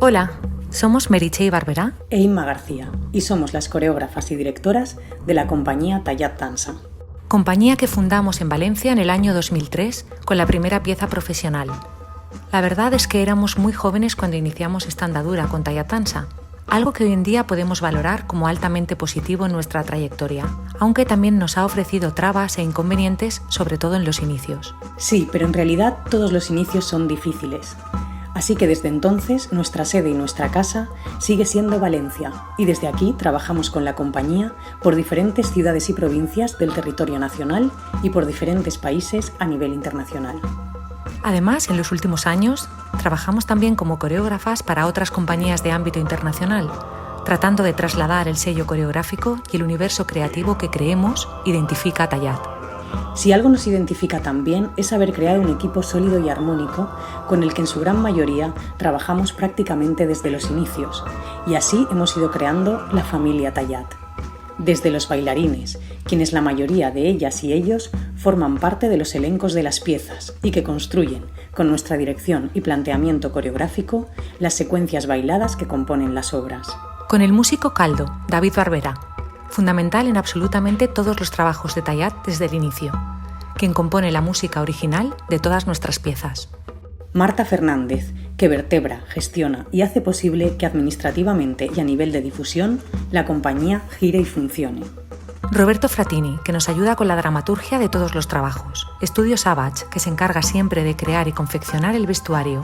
Hola, somos Meritxell Barberá e Inma García y somos las coreógrafas y directoras de la compañía Tallat Dansa. Compañía que fundamos en Valencia en el año 2003 con la primera pieza profesional. La verdad es que éramos muy jóvenes cuando iniciamos esta andadura con Tallat Dansa, algo que hoy en día podemos valorar como altamente positivo en nuestra trayectoria, aunque también nos ha ofrecido trabas e inconvenientes, sobre todo en los inicios. Sí, pero en realidad todos los inicios son difíciles. Así que desde entonces nuestra sede y nuestra casa sigue siendo Valencia y desde aquí trabajamos con la compañía por diferentes ciudades y provincias del territorio nacional y por diferentes países a nivel internacional. Además, en los últimos años, trabajamos también como coreógrafas para otras compañías de ámbito internacional, tratando de trasladar el sello coreográfico y el universo creativo que creemos identifica a Tallat. Si algo nos identifica también es haber creado un equipo sólido y armónico con el que en su gran mayoría trabajamos prácticamente desde los inicios, y así hemos ido creando la familia Tallat. Desde los bailarines, quienes la mayoría de ellas y ellos forman parte de los elencos de las piezas y que construyen, con nuestra dirección y planteamiento coreográfico, las secuencias bailadas que componen las obras. Con el músico caldo, David Barberá, fundamental en absolutamente todos los trabajos de Tallat desde el inicio, quien compone la música original de todas nuestras piezas. Marta Fernández, que vertebra, gestiona y hace posible que administrativamente y a nivel de difusión la compañía gire y funcione. Roberto Fratini, que nos ayuda con la dramaturgia de todos los trabajos. Estudio Savage, que se encarga siempre de crear y confeccionar el vestuario.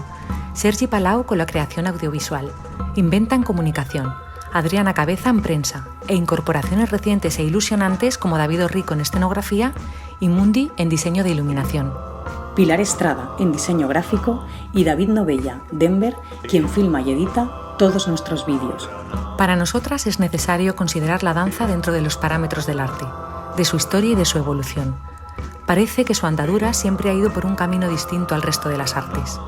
Sergi Palau con la creación audiovisual. Inventa en comunicación. Adriana Cabeza en prensa. E incorporaciones recientes e ilusionantes como David Rico en escenografía y Mundi en diseño de iluminación. Pilar Estrada en diseño gráfico y David Novella, Denver, quien filma y edita todos nuestros vídeos. Para nosotras es necesario considerar la danza dentro de los parámetros del arte, de su historia y de su evolución. Parece que su andadura siempre ha ido por un camino distinto al resto de las artes.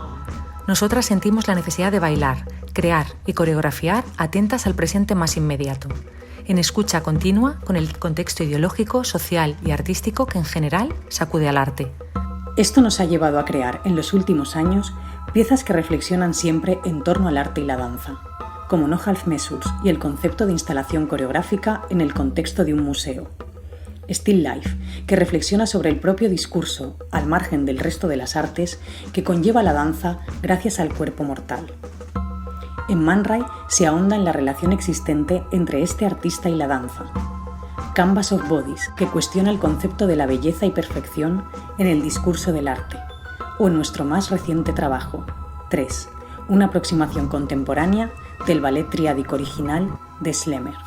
Nosotras sentimos la necesidad de bailar, crear y coreografiar atentas al presente más inmediato, en escucha continua con el contexto ideológico, social y artístico que en general sacude al arte. Esto nos ha llevado a crear en los últimos años piezas que reflexionan siempre en torno al arte y la danza, como No Half Measures y el concepto de instalación coreográfica en el contexto de un museo. Still Life, que reflexiona sobre el propio discurso, al margen del resto de las artes, que conlleva la danza gracias al cuerpo mortal. En Man Ray se ahonda en la relación existente entre este artista y la danza. Canvas of Bodies, que cuestiona el concepto de la belleza y perfección en el discurso del arte. O en nuestro más reciente trabajo, 3, una aproximación contemporánea del ballet triádico original de Schlemmer.